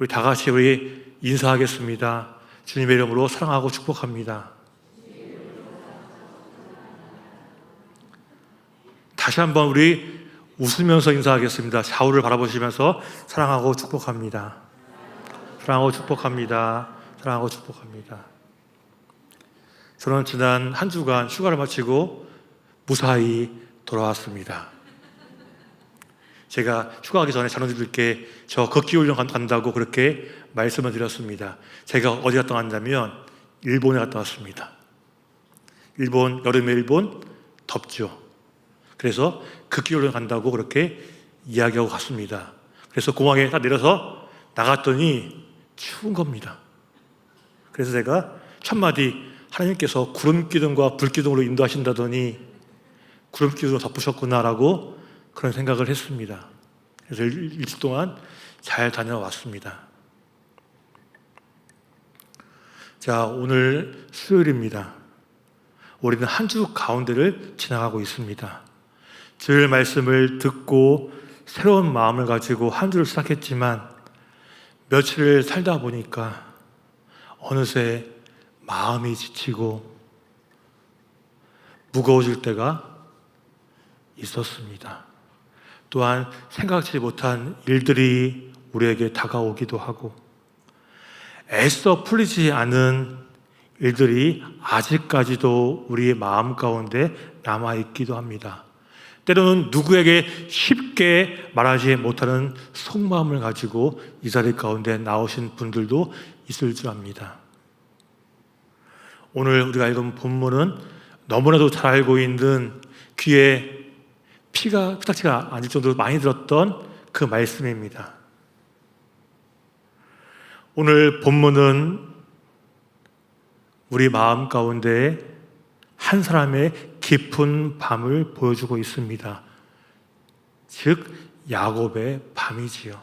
우리 다 같이 우리 인사하겠습니다. 주님의 이름으로 사랑하고 축복합니다. 다시 한번 우리 웃으면서 인사하겠습니다. 좌우를 바라보시면서 사랑하고 축복합니다. 사랑하고 축복합니다. 사랑하고 축복합니다. 저는 지난 한 주간 휴가를 마치고 무사히 돌아왔습니다. 제가 휴가하기 전에 자녀들께 저 걷기 훈련 간다고 그렇게 말씀을 드렸습니다. 제가 어디 갔다 왔냐면 일본에 갔다 왔습니다. 여름에 일본 덥죠. 그래서 걷기 훈련 간다고 그렇게 이야기하고 갔습니다. 그래서 공항에 딱 내려서 나갔더니 추운 겁니다. 그래서 제가 첫마디, 하나님께서 구름기둥과 불기둥으로 인도하신다더니 구름기둥으로 덮으셨구나라고 그런 생각을 했습니다. 그래서 일주일 동안 잘 다녀왔습니다. 자, 오늘 수요일입니다. 우리는 한 주 가운데를 지나가고 있습니다. 주일 말씀을 듣고 새로운 마음을 가지고 한 주를 시작했지만 며칠을 살다 보니까 어느새 마음이 지치고 무거워질 때가 있었습니다. 또한 생각지 못한 일들이 우리에게 다가오기도 하고 애써 풀리지 않은 일들이 아직까지도 우리의 마음 가운데 남아있기도 합니다. 때로는 누구에게 쉽게 말하지 못하는 속마음을 가지고 이 자리 가운데 나오신 분들도 있을 줄 압니다. 오늘 우리가 읽은 본문은 너무나도 잘 알고 있는 귀에 피가 휘딱지가 아닐 정도로 많이 들었던 그 말씀입니다. 오늘 본문은 우리 마음 가운데 한 사람의 깊은 밤을 보여주고 있습니다. 즉 야곱의 밤이지요.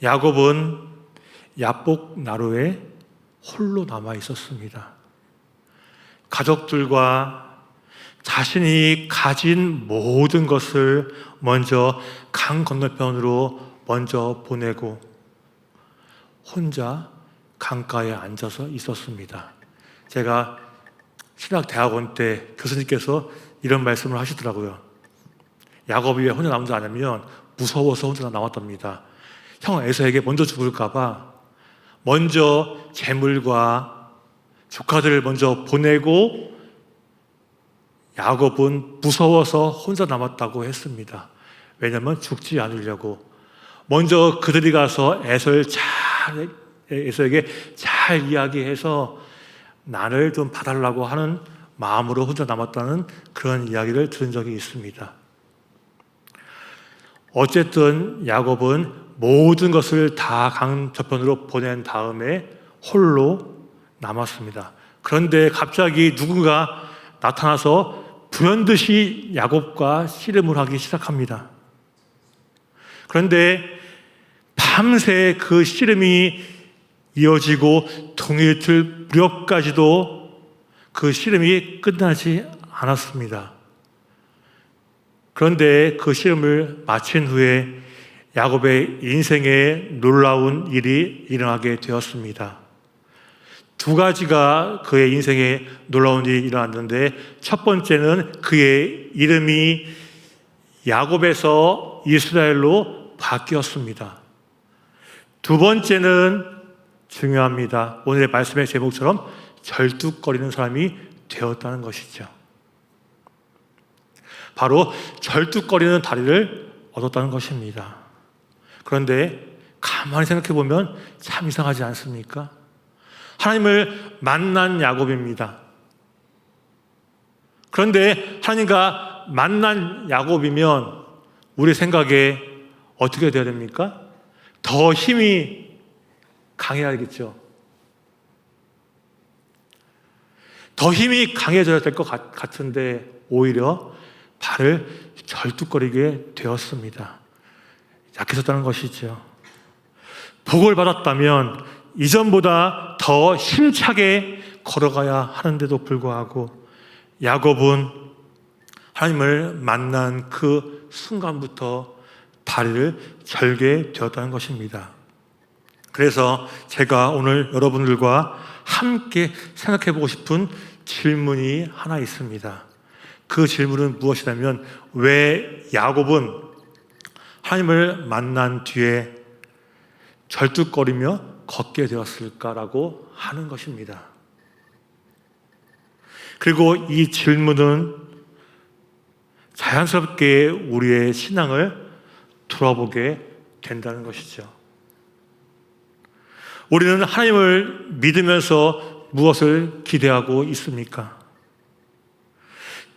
야곱은 야복 나루에 홀로 남아 있었습니다. 가족들과 자신이 가진 모든 것을 먼저 강 건너편으로 먼저 보내고 혼자 강가에 앉아서 있었습니다. 제가 신학대학원 때 교수님께서 이런 말씀을 하시더라고요. 야곱이 왜 혼자 남지 않으면 무서워서 혼자 남았답니다. 형 에서에게 먼저 죽을까봐 먼저 재물과 조카들을 먼저 보내고 야곱은 무서워서 혼자 남았다고 했습니다. 왜냐하면 죽지 않으려고 먼저 그들이 가서 에서에게 잘 이야기해서 나를 좀 봐달라고 하는 마음으로 혼자 남았다는 그런 이야기를 들은 적이 있습니다. 어쨌든 야곱은 모든 것을 다 강 저편으로 보낸 다음에 홀로 남았습니다. 그런데 갑자기 누군가 나타나서 불현듯이 야곱과 씨름을 하기 시작합니다. 그런데 밤새 그 씨름이 이어지고 동일틀 무렵까지도 그 씨름이 끝나지 않았습니다. 그런데 그 씨름을 마친 후에 야곱의 인생에 놀라운 일이 일어나게 되었습니다. 두 가지가 그의 인생에 놀라운 일이 일어났는데 첫 번째는 그의 이름이 야곱에서 이스라엘로 바뀌었습니다. 두 번째는 중요합니다. 오늘의 말씀의 제목처럼 절뚝거리는 사람이 되었다는 것이죠. 바로 절뚝거리는 다리를 얻었다는 것입니다. 그런데 가만히 생각해 보면 참 이상하지 않습니까? 하나님을 만난 야곱입니다. 그런데 하나님과 만난 야곱이면 우리 생각에 어떻게 돼야 됩니까? 더 힘이 강해야겠죠. 더 힘이 강해져야 될 것 같은데 오히려 발을 절뚝거리게 되었습니다. 약해졌다는 것이죠. 복을 받았다면 이전보다 더 힘차게 걸어가야 하는데도 불구하고 야곱은 하나님을 만난 그 순간부터 다리를 절게 되었다는 것입니다. 그래서 제가 오늘 여러분들과 함께 생각해 보고 싶은 질문이 하나 있습니다. 그 질문은 무엇이냐면, 왜 야곱은 하나님을 만난 뒤에 절뚝거리며 걷게 되었을까라고 하는 것입니다. 그리고 이 질문은 자연스럽게 우리의 신앙을 돌아보게 된다는 것이죠. 우리는 하나님을 믿으면서 무엇을 기대하고 있습니까?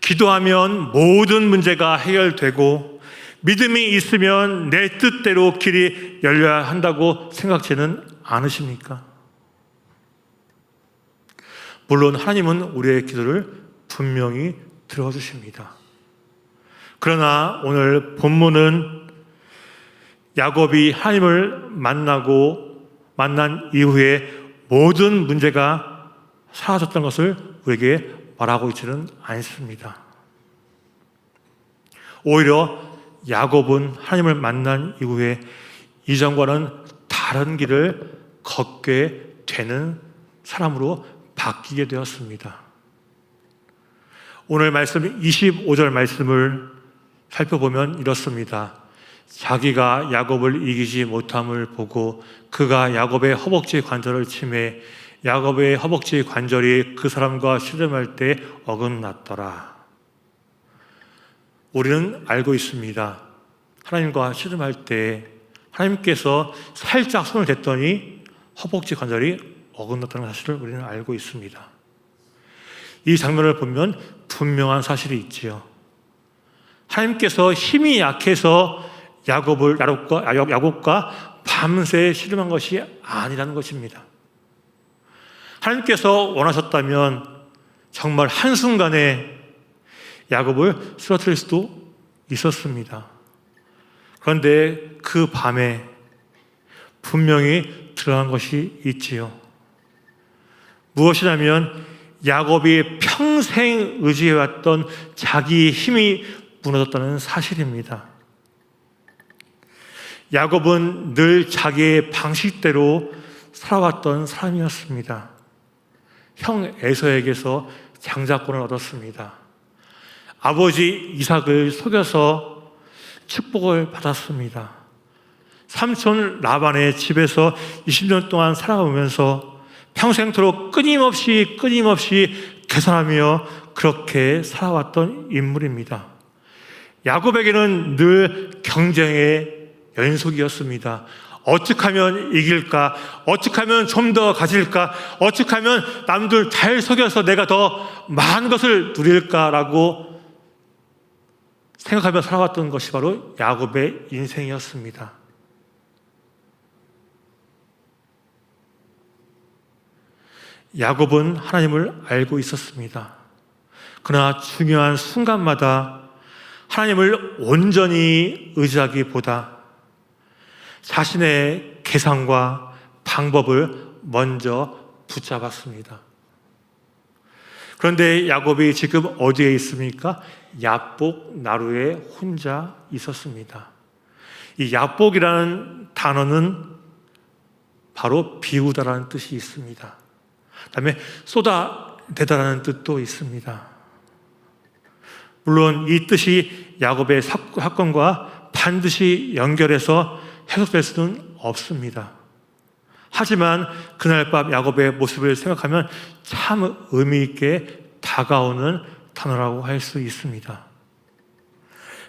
기도하면 모든 문제가 해결되고 믿음이 있으면 내 뜻대로 길이 열려야 한다고 생각지는 않으십니까? 물론 하나님은 우리의 기도를 분명히 들어주십니다. 그러나 오늘 본문은 야곱이 하나님을 만난 이후에 모든 문제가 사라졌던 것을 우리에게 말하고 있지는 않습니다. 오히려 야곱은 하나님을 만난 이후에 이전과는 다른 길을 걷게 되는 사람으로 바뀌게 되었습니다. 오늘 말씀 25절 말씀을 살펴보면 이렇습니다. 자기가 야곱을 이기지 못함을 보고 그가 야곱의 허벅지 관절을 치매 야곱의 허벅지 관절이 그 사람과 씨름할 때 어긋났더라. 우리는 알고 있습니다. 하나님과 씨름할 때 하나님께서 살짝 손을 댔더니 허벅지 관절이 어긋났다는 사실을 우리는 알고 있습니다. 이 장면을 보면 분명한 사실이 있지요. 하나님께서 힘이 약해서 야곱과 밤새 씨름한 것이 아니라는 것입니다. 하나님께서 원하셨다면 정말 한순간에 야곱을 쓰러뜨릴 수도 있었습니다. 그런데 그 밤에 분명히 드러난 것이 있지요. 무엇이냐면 야곱이 평생 의지해왔던 자기의 힘이 무너졌다는 사실입니다. 야곱은 늘 자기의 방식대로 살아왔던 사람이었습니다. 형 에서에게서 장자권을 얻었습니다. 아버지 이삭을 속여서 축복을 받았습니다. 삼촌 라반의 집에서 20년 동안 살아오면서 평생토록 끊임없이 계산하며 그렇게 살아왔던 인물입니다. 야곱에게는 늘 경쟁의 연속이었습니다. 어떻게 하면 이길까? 어떻게 하면 좀 더 가질까? 어떻게 하면 남들 잘 속여서 내가 더 많은 것을 누릴까라고 생각하며 살아왔던 것이 바로 야곱의 인생이었습니다. 야곱은 하나님을 알고 있었습니다. 그러나 중요한 순간마다 하나님을 온전히 의지하기보다 자신의 계산과 방법을 먼저 붙잡았습니다. 그런데 야곱이 지금 어디에 있습니까? 야복 나루에 혼자 있었습니다. 이 야복이라는 단어는 바로 비우다라는 뜻이 있습니다. 그다음에 쏟아내다라는 뜻도 있습니다. 물론 이 뜻이 야곱의 사건과 반드시 연결해서 해석될 수는 없습니다. 하지만 그날 밤 야곱의 모습을 생각하면 참 의미 있게 다가오는 단어라고 할 수 있습니다.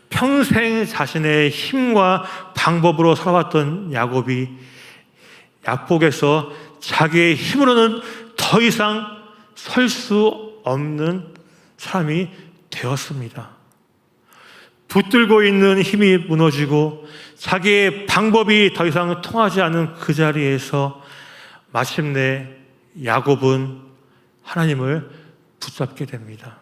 평생 자신의 힘과 방법으로 살아왔던 야곱이 야복에서 자기의 힘으로는 더 이상 설 수 없는 사람이 되었습니다. 붙들고 있는 힘이 무너지고 자기의 방법이 더 이상 통하지 않는 그 자리에서 마침내 야곱은 하나님을 붙잡게 됩니다.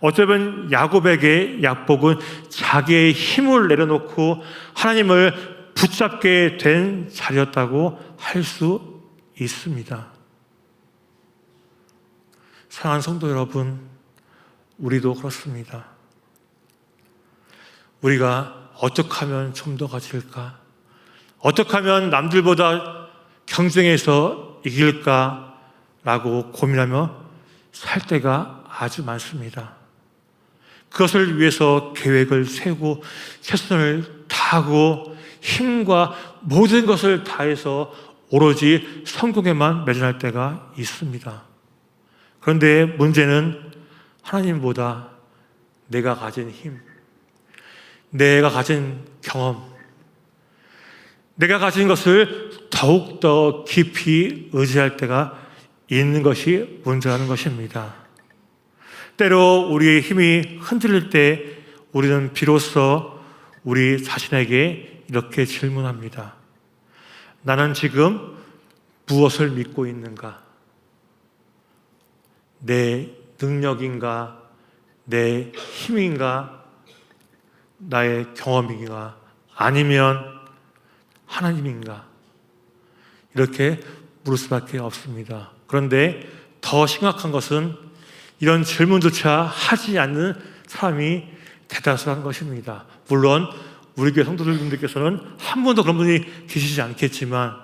어쩌면 야곱에게 야복은 자기의 힘을 내려놓고 하나님을 붙잡게 된 자리였다고 할 수 있습니다. 사랑하는 성도 여러분, 우리도 그렇습니다. 우리가 어떻게 하면 좀 더 가질까? 어떻게 하면 남들보다 경쟁해서 이길까라고 고민하며 살 때가 아주 많습니다. 그것을 위해서 계획을 세우고 최선을 다하고 힘과 모든 것을 다해서 오로지 성공에만 매진할 때가 있습니다. 그런데 문제는 하나님보다 내가 가진 힘, 내가 가진 경험, 내가 가진 것을 더욱더 깊이 의지할 때가 있는 것이 문제라는 것입니다. 때로 우리의 힘이 흔들릴 때 우리는 비로소 우리 자신에게 이렇게 질문합니다. 나는 지금 무엇을 믿고 있는가? 내 능력인가? 내 힘인가? 나의 경험인가? 아니면 하나님인가? 이렇게 물을 수밖에 없습니다. 그런데 더 심각한 것은 이런 질문조차 하지 않는 사람이 대다수라는 것입니다. 물론 우리 교회 성도들께서는 한 분도 그런 분이 계시지 않겠지만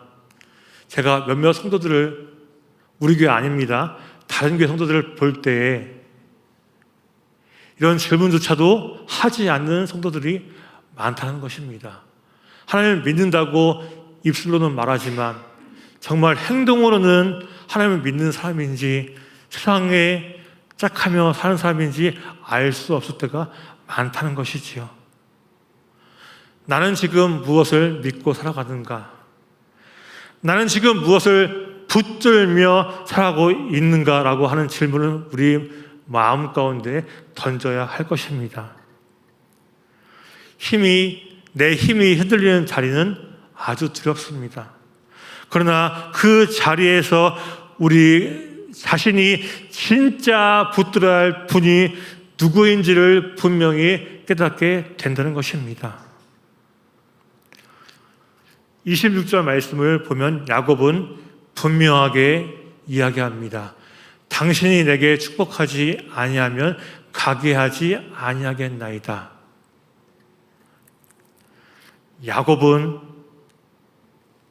제가 몇몇 성도들을, 우리 교회 아닙니다, 다른 교회 성도들을 볼 때에 이런 질문조차도 하지 않는 성도들이 많다는 것입니다. 하나님을 믿는다고 입술로는 말하지만 정말 행동으로는 하나님을 믿는 사람인지 세상에 짝하며 사는 사람인지 알 수 없을 때가 많다는 것이지요. 나는 지금 무엇을 믿고 살아가는가? 나는 지금 무엇을 붙들며 살아가고 있는가라고 하는 질문을 우리 마음 가운데 던져야 할 것입니다. 내 힘이 흔들리는 자리는 아주 두렵습니다. 그러나 그 자리에서 우리 자신이 진짜 붙들어야 할 분이 누구인지를 분명히 깨닫게 된다는 것입니다. 26절 말씀을 보면 야곱은 분명하게 이야기합니다. 당신이 내게 축복하지 아니하면 가게 하지 아니하겠나이다. 야곱은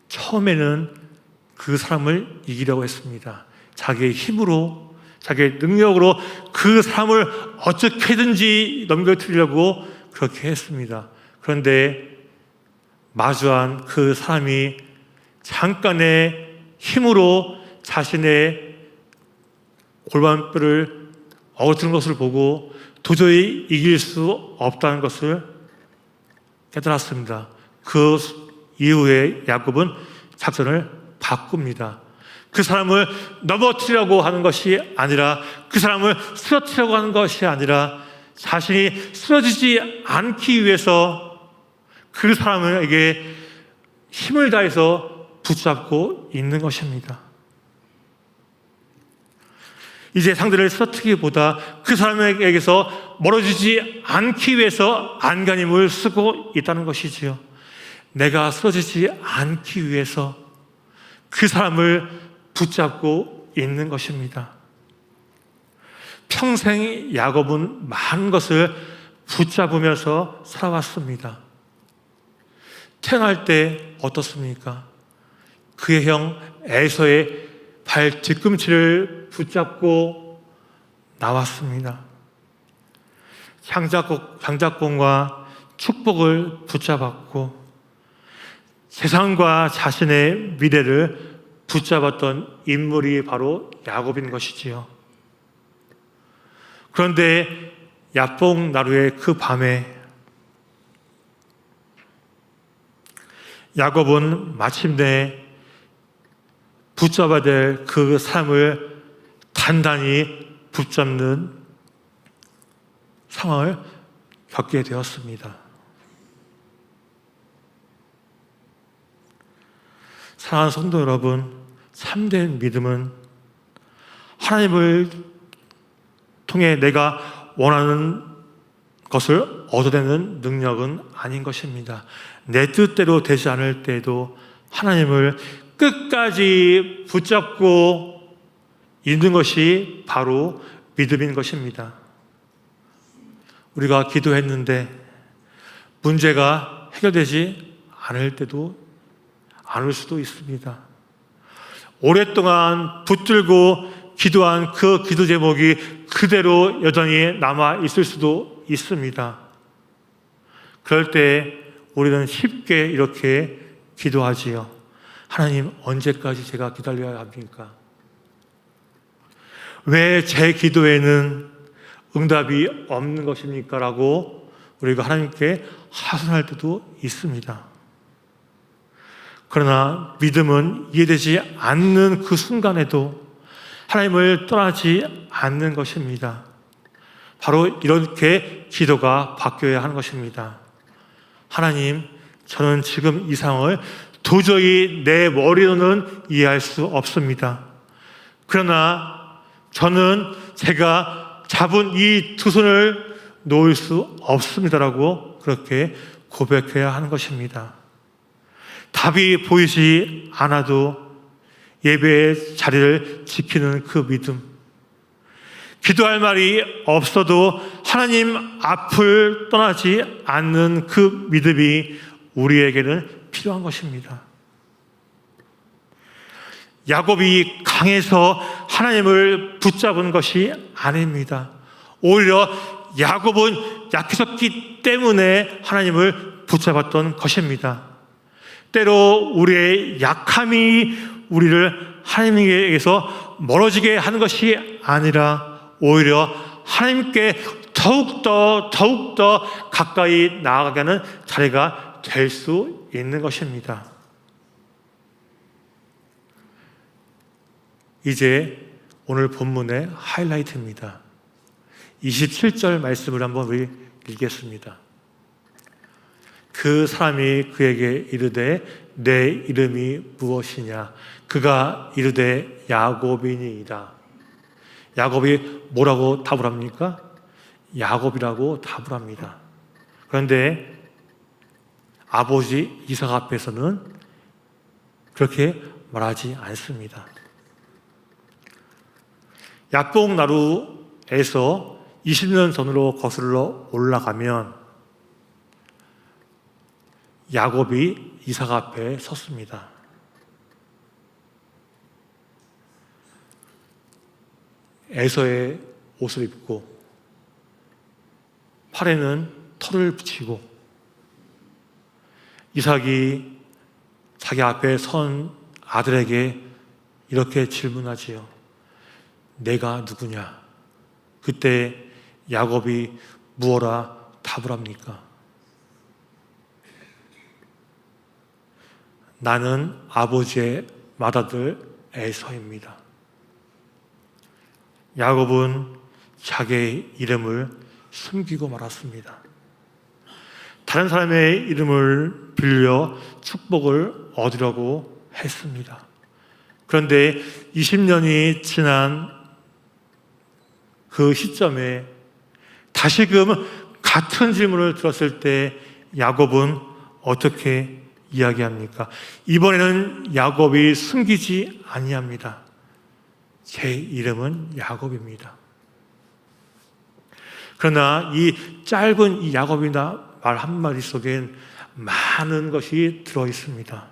처음에는 그 사람을 이기려고 했습니다. 자기의 힘으로, 자기의 능력으로 그 사람을 어떻게든지 넘겨뜨리려고 그렇게 했습니다. 그런데 마주한 그 사람이 잠깐의 힘으로 자신의 골반뼈를 어루트는 것을 보고 도저히 이길 수 없다는 것을 깨달았습니다. 그 이후에 야곱은 작전을 바꿉니다. 그 사람을 넘어뜨리려고 하는 것이 아니라, 그 사람을 쓰러뜨리려고 하는 것이 아니라 자신이 쓰러지지 않기 위해서 그 사람에게 힘을 다해서 붙잡고 있는 것입니다. 이제 상대를 쓰러뜨리기보다 그 사람에게서 멀어지지 않기 위해서 안간힘을 쓰고 있다는 것이지요. 내가 쓰러지지 않기 위해서 그 사람을 붙잡고 있는 것입니다. 평생 야곱은 많은 것을 붙잡으면서 살아왔습니다. 태어날 때 어떻습니까? 그의 형 에서의 발 뒤꿈치를 붙잡고 나왔습니다. 장자권과 축복을 붙잡았고 세상과 자신의 미래를 붙잡았던 인물이 바로 야곱인 것이지요. 그런데 야복나루의 그 밤에 야곱은 마침내 붙잡아야 될 그 사람을 단단히 붙잡는 상황을 겪게 되었습니다. 사랑하는 성도 여러분, 참된 믿음은 하나님을 통해 내가 원하는 것을 얻어내는 능력은 아닌 것입니다. 내 뜻대로 되지 않을 때에도 하나님을 끝까지 붙잡고 있는 것이 바로 믿음인 것입니다. 우리가 기도했는데 문제가 해결되지 않을 때도 않을 수도 있습니다. 오랫동안 붙들고 기도한 그 기도 제목이 그대로 여전히 남아 있을 수도 있습니다. 그럴 때 우리는 쉽게 이렇게 기도하지요. 하나님, 언제까지 제가 기다려야 합니까? 왜 제 기도에는 응답이 없는 것입니까? 라고 우리가 하나님께 하소연할 때도 있습니다. 그러나 믿음은 이해되지 않는 그 순간에도 하나님을 떠나지 않는 것입니다. 바로 이렇게 기도가 바뀌어야 하는 것입니다. 하나님, 저는 지금 이 상황을 도저히 내 머리로는 이해할 수 없습니다. 그러나 저는 제가 잡은 이 두 손을 놓을 수 없습니다라고 그렇게 고백해야 하는 것입니다. 답이 보이지 않아도 예배의 자리를 지키는 그 믿음, 기도할 말이 없어도 하나님 앞을 떠나지 않는 그 믿음이 우리에게는 필요한 것입니다. 야곱이 강해서 하나님을 붙잡은 것이 아닙니다. 오히려 야곱은 약해졌기 때문에 하나님을 붙잡았던 것입니다. 때로 우리의 약함이 우리를 하나님에게서 멀어지게 하는 것이 아니라 오히려 하나님께 더욱더 가까이 나아가게 하는 자리가 될 수 있는 것입니다. 이제 오늘 본문의 하이라이트입니다. 27절 말씀을 한번 우리 읽겠습니다. 그 사람이 그에게 이르되 내 이름이 무엇이냐? 그가 이르되 야곱이니이다. 야곱이 뭐라고 답을 합니까? 야곱이라고 답을 합니다. 그런데 아버지 이삭 앞에서는 그렇게 말하지 않습니다. 야복 나루에서 20년 전으로 거슬러 올라가면 야곱이 이삭 앞에 섰습니다. 에서의 옷을 입고 팔에는 털을 붙이고 이삭이 자기 앞에 선 아들에게 이렇게 질문하지요. 내가 누구냐? 그때 야곱이 무어라 답을 합니까? 나는 아버지의 맏아들 에서입니다. 야곱은 자기의 이름을 숨기고 말았습니다. 다른 사람의 이름을 빌려 축복을 얻으려고 했습니다. 그런데 20년이 지난 그 시점에 다시금 같은 질문을 들었을 때 야곱은 어떻게 이야기합니까? 이번에는 야곱이 숨기지 아니합니다. 제 이름은 야곱입니다. 그러나 이 짧은 이 야곱이나 말 한마디 속엔 많은 것이 들어있습니다.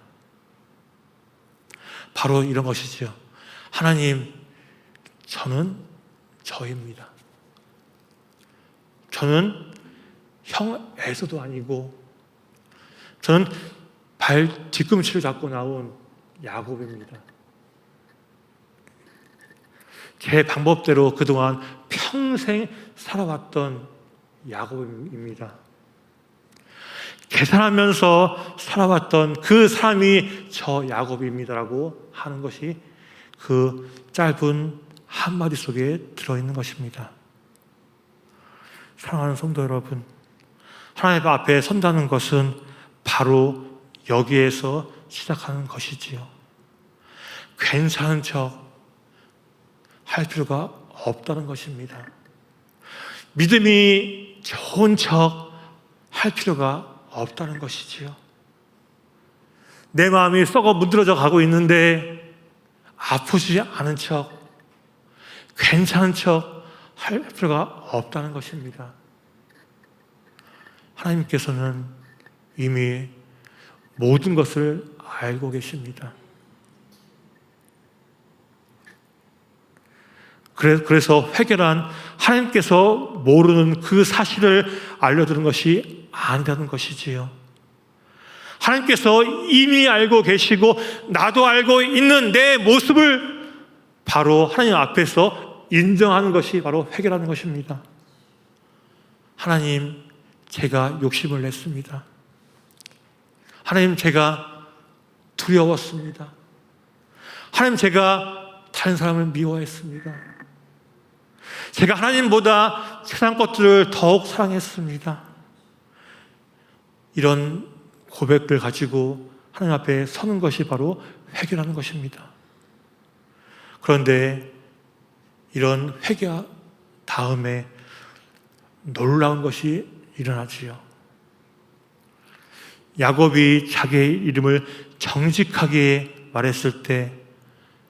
바로 이런 것이죠. 하나님, 저는 저입니다. 저는 형 에서도 아니고 저는 발 뒤꿈치를 잡고 나온 야곱입니다. 제 방법대로 그동안 평생 살아왔던 야곱입니다. 계산하면서 살아왔던 그 삶이 저 야곱입니다라고 하는 것이 그 짧은 한마디 속에 들어있는 것입니다. 사랑하는 성도 여러분, 하나님 앞에 선다는 것은 바로 여기에서 시작하는 것이지요. 괜찮은 척 할 필요가 없다는 것입니다. 믿음이 좋은 척 할 필요가 없다는 것이지요. 내 마음이 썩어 문드러져 가고 있는데 아프지 않은 척, 괜찮은 척 할 필요가 없다는 것입니다. 하나님께서는 이미 모든 것을 알고 계십니다. 그래서 회개란 하나님께서 모르는 그 사실을 알려주는 것이 아니라는 것이지요. 하나님께서 이미 알고 계시고 나도 알고 있는 내 모습을 바로 하나님 앞에서 인정하는 것이 바로 회개라는 것입니다. 하나님, 제가 욕심을 냈습니다. 하나님, 제가 두려웠습니다. 하나님, 제가 다른 사람을 미워했습니다. 제가 하나님보다 세상 것들을 더욱 사랑했습니다. 이런 고백을 가지고 하나님 앞에 서는 것이 바로 회개라는 것입니다. 그런데 이런 회개 다음에 놀라운 것이 일어나지요. 야곱이 자기의 이름을 정직하게 말했을 때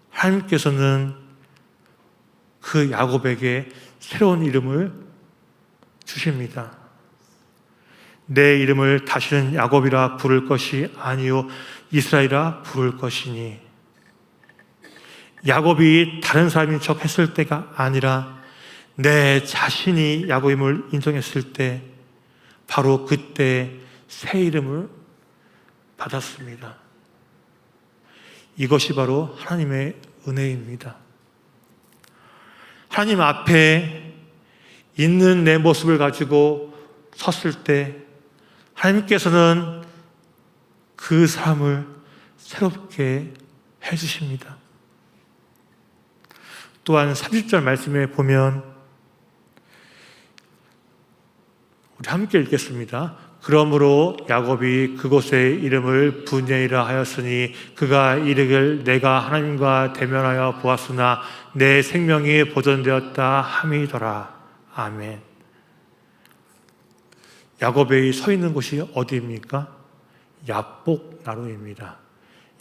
하나님께서는 그 야곱에게 새로운 이름을 주십니다. 내 이름을 다시는 야곱이라 부를 것이 아니요 이스라엘이라 부를 것이니, 야곱이 다른 사람인 척 했을 때가 아니라 내 자신이 야곱임을 인정했을 때 바로 그때 새 이름을 받았습니다. 이것이 바로 하나님의 은혜입니다. 하나님 앞에 있는 내 모습을 가지고 섰을 때 하나님께서는 그 사람을 새롭게 해주십니다. 또한 30절 말씀에 보면 우리 함께 읽겠습니다. 그러므로 야곱이 그곳의 이름을 분야이라 하였으니 그가 이르길 내가 하나님과 대면하여 보았으나 내 생명이 보존되었다 함이더라. 아멘. 야곱이 서 있는 곳이 어디입니까? 야복 나루입니다.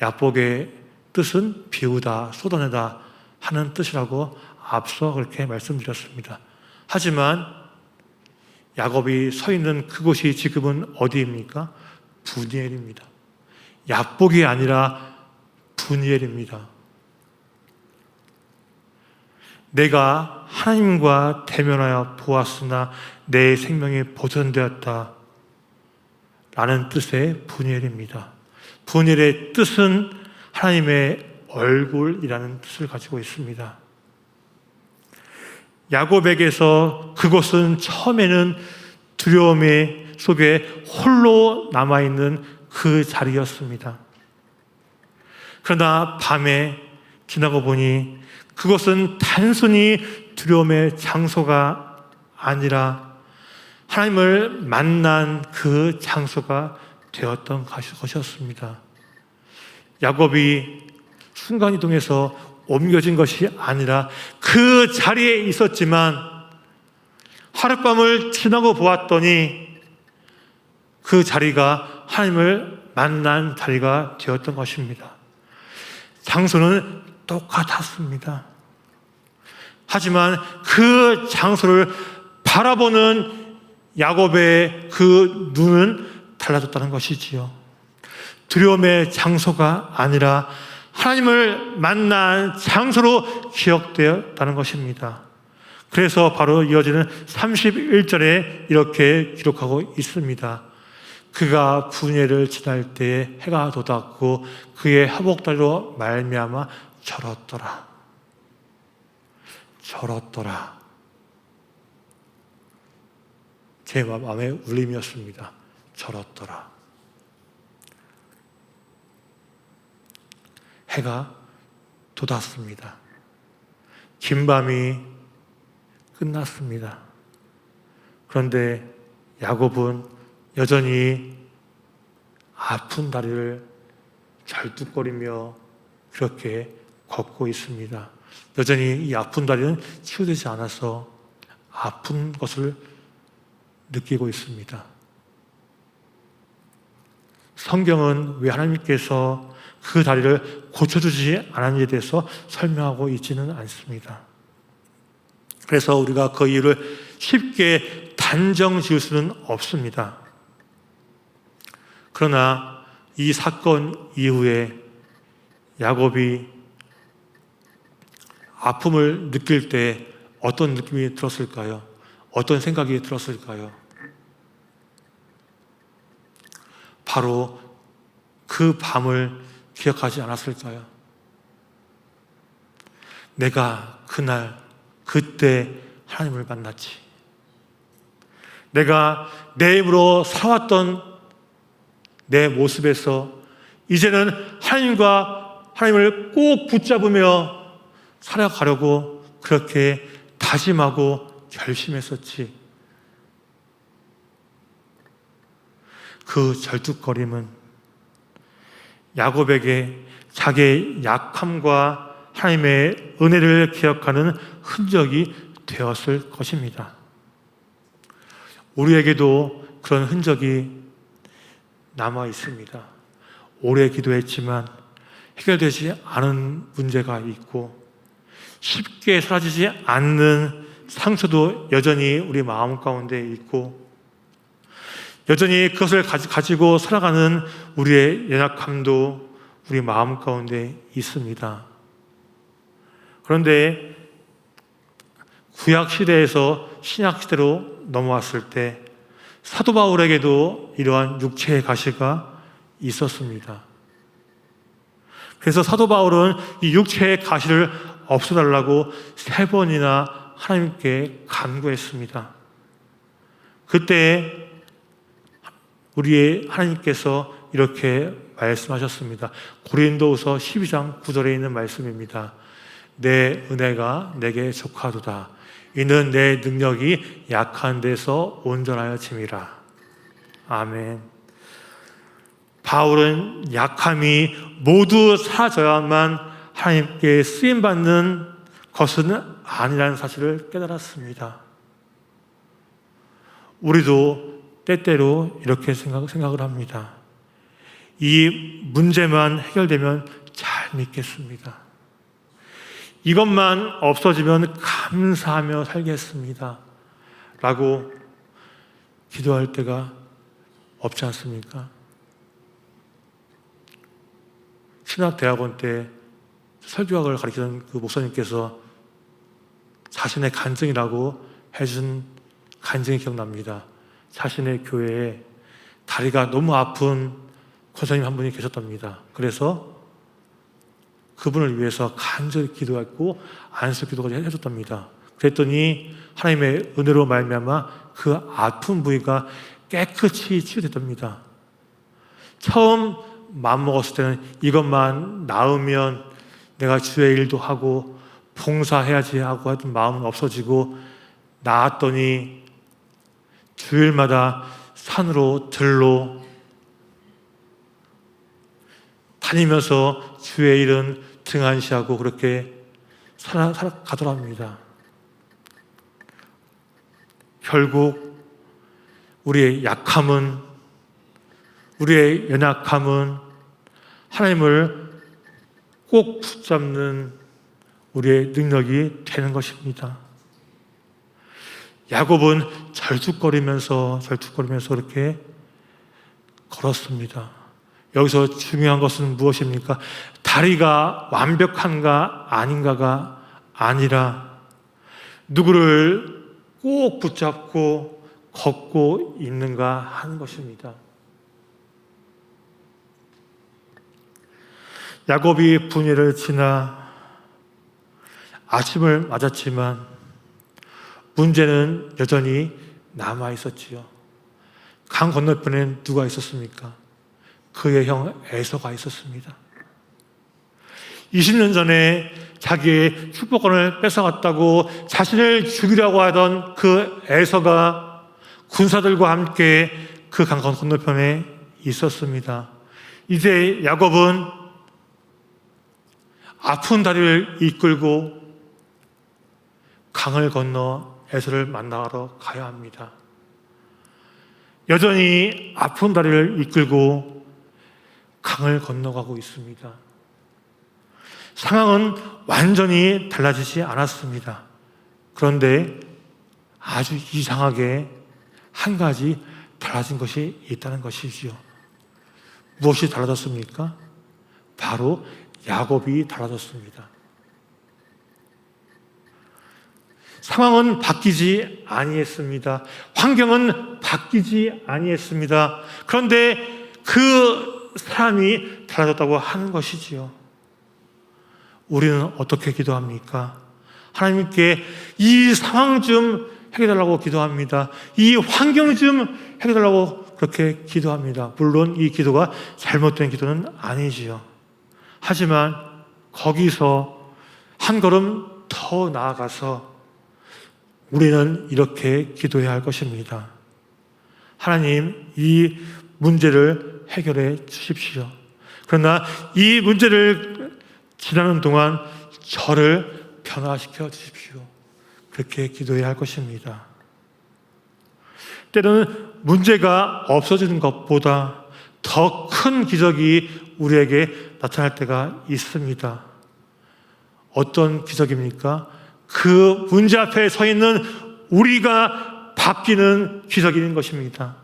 야복의 뜻은 비우다, 쏟아내다 하는 뜻이라고 앞서 그렇게 말씀드렸습니다. 하지만 야곱이 서 있는 그곳이 지금은 어디입니까? 분이엘입니다. 야복이 아니라 분이엘입니다. 내가 하나님과 대면하여 보았으나 내 생명이 보존되었다 라는 뜻의 분이엘입니다. 분이엘의 뜻은 하나님의 얼굴이라는 뜻을 가지고 있습니다. 야곱에게서 그곳은 처음에는 두려움 속에 홀로 남아있는 그 자리였습니다. 그러나 밤에 지나고 보니 그것은 단순히 두려움의 장소가 아니라 하나님을 만난 그 장소가 되었던 것이었습니다. 야곱이 순간이동해서 옮겨진 것이 아니라 그 자리에 있었지만 하룻밤을 지나고 보았더니 그 자리가 하나님을 만난 자리가 되었던 것입니다. 장소는 똑같았습니다. 하지만 그 장소를 바라보는 야곱의 그 눈은 달라졌다는 것이지요. 두려움의 장소가 아니라 하나님을 만난 장소로 기억되었다는 것입니다. 그래서 바로 이어지는 31절에 이렇게 기록하고 있습니다. 그가 분예를 지날 때에 해가 돋았고 그의 하복다리로 말미암아 절었더라. 절었더라. 제 마음의 울림이었습니다. 절었더라. 해가 돋았습니다. 긴 밤이 끝났습니다. 그런데 야곱은 여전히 아픈 다리를 절뚝거리며 그렇게 걷고 있습니다. 여전히 이 아픈 다리는 치유되지 않아서 아픈 것을 느끼고 있습니다. 성경은 왜 하나님께서 그 다리를 고쳐주지 않았는지에 대해서 설명하고 있지는 않습니다. 그래서 우리가 그 이유를 쉽게 단정 지을 수는 없습니다. 그러나 이 사건 이후에 야곱이 아픔을 느낄 때 어떤 느낌이 들었을까요? 어떤 생각이 들었을까요? 바로 그 밤을 기억하지 않았을까요? 내가 그날, 그때 하나님을 만났지. 내가 내 힘으로 살아왔던 내 모습에서 이제는 하나님을 꼭 붙잡으며 살아가려고 그렇게 다짐하고 결심했었지. 그 절뚝거림은 야곱에게 자기의 약함과 하나님의 은혜를 기억하는 흔적이 되었을 것입니다. 우리에게도 그런 흔적이 남아 있습니다. 오래 기도했지만 해결되지 않은 문제가 있고 쉽게 사라지지 않는 상처도 여전히 우리 마음 가운데 있고 여전히 그것을 가지고 살아가는 우리의 연약함도 우리 마음 가운데 있습니다. 그런데 구약 시대에서 신약 시대로 넘어왔을 때 사도 바울에게도 이러한 육체의 가시가 있었습니다. 그래서 사도 바울은 이 육체의 가시를 없애달라고 3번이나 하나님께 간구했습니다. 그때 우리의 하나님께서 이렇게 말씀하셨습니다. 고린도후서 12장 9절에 있는 말씀입니다. 내 은혜가 내게 족하도다. 이는 내 능력이 약한 데서 온전하여 짐이라. 아멘. 바울은 약함이 모두 사라져야만 하나님께 쓰임받는 것은 아니라는 사실을 깨달았습니다. 우리도 때때로 이렇게 생각을 합니다. 이 문제만 해결되면 잘 믿겠습니다. 이것만 없어지면 감사하며 살겠습니다. 라고 기도할 때가 없지 않습니까? 신학대학원 때 설교학을 가르치던 그 목사님께서 자신의 간증이라고 해준 간증이 기억납니다. 자신의 교회에 다리가 너무 아픈 권사님 한 분이 계셨답니다. 그래서 그분을 위해서 간절히 기도했고 안수 기도까지 해줬답니다. 그랬더니 하나님의 은혜로 말미암아 그 아픈 부위가 깨끗이 치유됐답니다. 처음 마음먹었을 때는 이것만 나으면 내가 주의 일도 하고 봉사해야지 하고 하던 마음은 없어지고 나았더니 주일마다 산으로 들로 다니면서 주의 일은 등한시하고 그렇게 살아가더랍니다. 결국 우리의 약함은, 우리의 연약함은 하나님을 꼭 붙잡는 우리의 능력이 되는 것입니다. 야곱은 절뚝거리면서 이렇게 걸었습니다. 여기서 중요한 것은 무엇입니까? 다리가 완벽한가 아닌가가 아니라 누구를 꼭 붙잡고 걷고 있는가 하는 것입니다. 야곱이 분야를 지나 아침을 맞았지만 문제는 여전히 남아 있었지요. 강 건너편엔 누가 있었습니까? 그의 형 에서가 있었습니다. 20년 전에 자기의 축복권을 뺏어갔다고 자신을 죽이려고 하던 그 에서가 군사들과 함께 그 강 건너편에 있었습니다. 이제 야곱은 아픈 다리를 이끌고 강을 건너 에서를 만나러 가야 합니다. 여전히 아픈 다리를 이끌고 강을 건너가고 있습니다. 상황은 완전히 달라지지 않았습니다. 그런데 아주 이상하게 한 가지 달라진 것이 있다는 것이지요. 무엇이 달라졌습니까? 바로 야곱이 달라졌습니다. 상황은 바뀌지 아니했습니다. 환경은 바뀌지 아니했습니다. 그런데 그 사람이 달라졌다고 하는 것이지요. 우리는 어떻게 기도합니까? 하나님께 이 상황 좀 해결달라고 기도합니다. 이 환경 좀 해결달라고 그렇게 기도합니다. 물론 이 기도가 잘못된 기도는 아니지요. 하지만 거기서 한 걸음 더 나아가서 우리는 이렇게 기도해야 할 것입니다. 하나님, 이 문제를 해결해 주십시오. 그러나 이 문제를 지나는 동안 저를 변화시켜 주십시오. 그렇게 기도해야 할 것입니다. 때로는 문제가 없어지는 것보다 더 큰 기적이 우리에게 나타날 때가 있습니다. 어떤 기적입니까? 그 문제 앞에 서 있는 우리가 바뀌는 기적인 것입니다.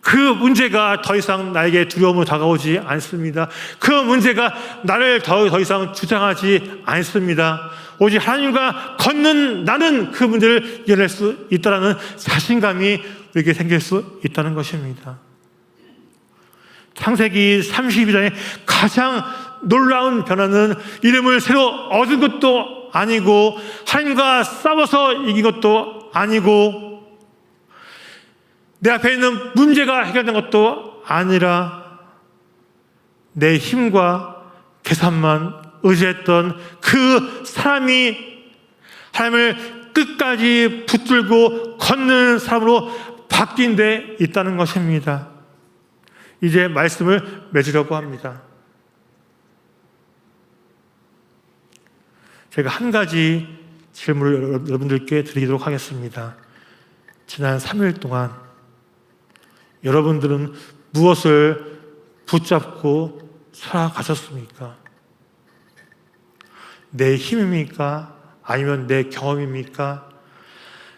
그 문제가 더 이상 나에게 두려움으로 다가오지 않습니다. 그 문제가 나를 더 이상 주장하지 않습니다. 오직 하나님과 걷는 나는 그 문제를 이겨낼 수 있다는 자신감이 우리에게 생길 수 있다는 것입니다. 창세기 32장의 가장 놀라운 변화는 이름을 새로 얻은 것도 아니고 하나님과 싸워서 이긴 것도 아니고 내 앞에 있는 문제가 해결된 것도 아니라 내 힘과 계산만 의지했던 그 사람이 하나님을 끝까지 붙들고 걷는 사람으로 바뀐 데 있다는 것입니다. 이제 말씀을 맺으려고 합니다. 제가 한 가지 질문을 여러분들께 드리도록 하겠습니다. 지난 3일 동안 여러분들은 무엇을 붙잡고 살아가셨습니까? 내 힘입니까? 아니면 내 경험입니까?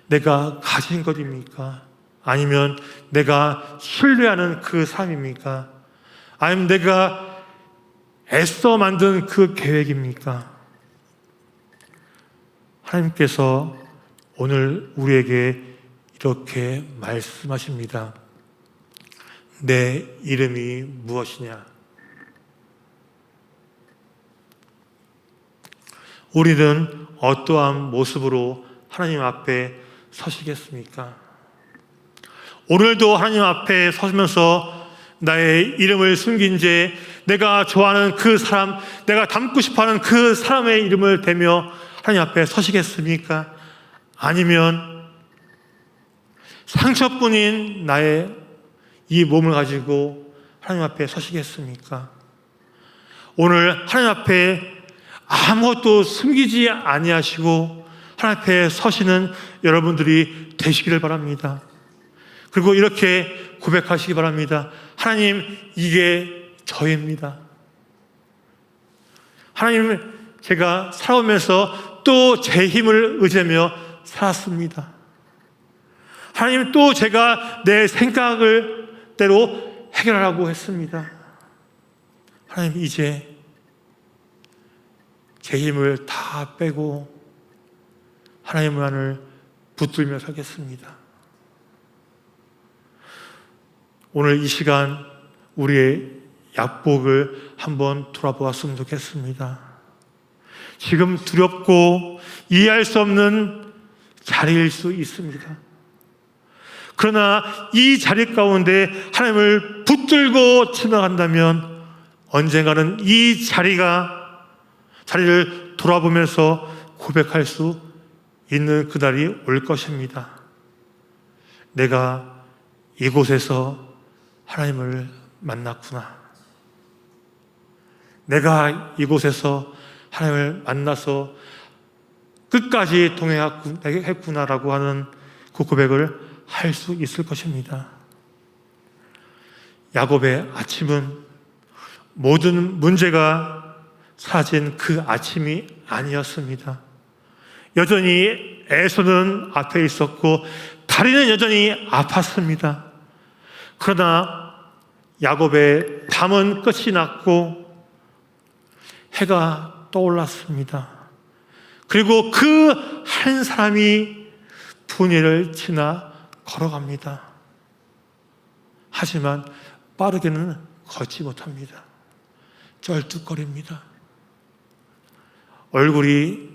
내가 가진 것입니까? 아니면 내가 신뢰하는 그 삶입니까? 아니면 내가 애써 만든 그 계획입니까? 하나님께서 오늘 우리에게 이렇게 말씀하십니다. 내 이름이 무엇이냐? 우리는 어떠한 모습으로 하나님 앞에 서시겠습니까? 오늘도 하나님 앞에 서면서 나의 이름을 숨긴 죄, 내가 좋아하는 그 사람, 내가 닮고 싶어하는 그 사람의 이름을 대며 하나님 앞에 서시겠습니까? 아니면 상처뿐인 나의 이 몸을 가지고 하나님 앞에 서시겠습니까? 오늘 하나님 앞에 아무것도 숨기지 아니하시고 하나님 앞에 서시는 여러분들이 되시기를 바랍니다. 그리고 이렇게 고백하시기 바랍니다. 하나님, 이게 저입니다. 하나님, 제가 살아오면서 또 제 힘을 의지하며 살았습니다. 하나님, 또 제가 내 생각을 대로 해결하라고 했습니다. 하나님, 이제 제 힘을 다 빼고 하나님만을 붙들며 살겠습니다. 오늘 이 시간 우리의 약복을 한번 돌아보았으면 좋겠습니다. 지금 두렵고 이해할 수 없는 자리일 수 있습니다. 그러나 이 자리 가운데 하나님을 붙들고 지나간다면 언젠가는 이 자리를 돌아보면서 고백할 수 있는 그날이 올 것입니다. 내가 이곳에서 하나님을 만났구나. 내가 이곳에서 하나님을 만나서 끝까지 동행했구나라고 하는 그 고백을 할 수 있을 것입니다. 야곱의 아침은 모든 문제가 사라진 그 아침이 아니었습니다. 여전히 에서는 앞에 있었고 다리는 여전히 아팠습니다. 그러나 야곱의 밤은 끝이 났고 해가 떠올랐습니다. 그리고 그 한 사람이 분야를 지나 걸어갑니다. 하지만 빠르게는 걷지 못합니다. 쩔뚝거립니다. 얼굴이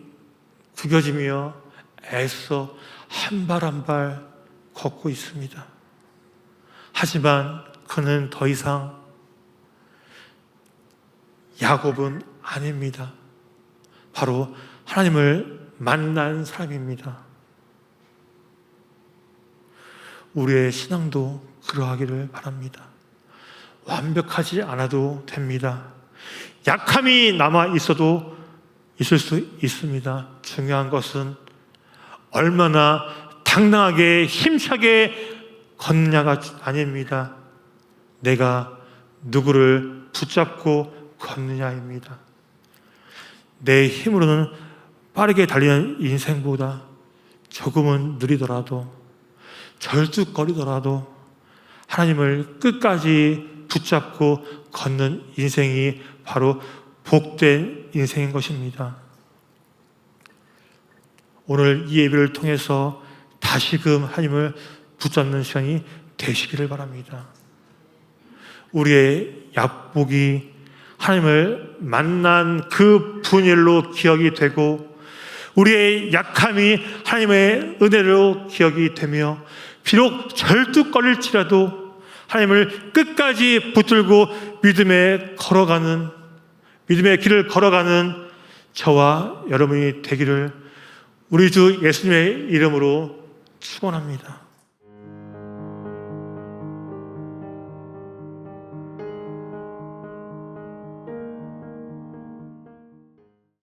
구겨지며 애써 한 발 한 발 걷고 있습니다. 하지만 그는 더 이상 야곱은 아닙니다. 바로 하나님을 만난 사람입니다. 우리의 신앙도 그러하기를 바랍니다. 완벽하지 않아도 됩니다. 약함이 남아 있어도 있을 수 있습니다. 중요한 것은 얼마나 당당하게 힘차게 걷느냐가 아닙니다. 내가 누구를 붙잡고 걷느냐입니다. 내 힘으로는 빠르게 달리는 인생보다 조금은 느리더라도 절뚝거리더라도 하나님을 끝까지 붙잡고 걷는 인생이 바로 복된 인생인 것입니다. 오늘 이 예배를 통해서 다시금 하나님을 붙잡는 시간이 되시기를 바랍니다. 우리의 약복이 하나님을 만난 그 분일로 기억이 되고 우리의 약함이 하나님의 은혜로 기억이 되며 비록 절뚝거릴지라도 하나님을 끝까지 붙들고 믿음의 길을 걸어가는 저와 여러분이 되기를 우리 주 예수님의 이름으로 축원합니다.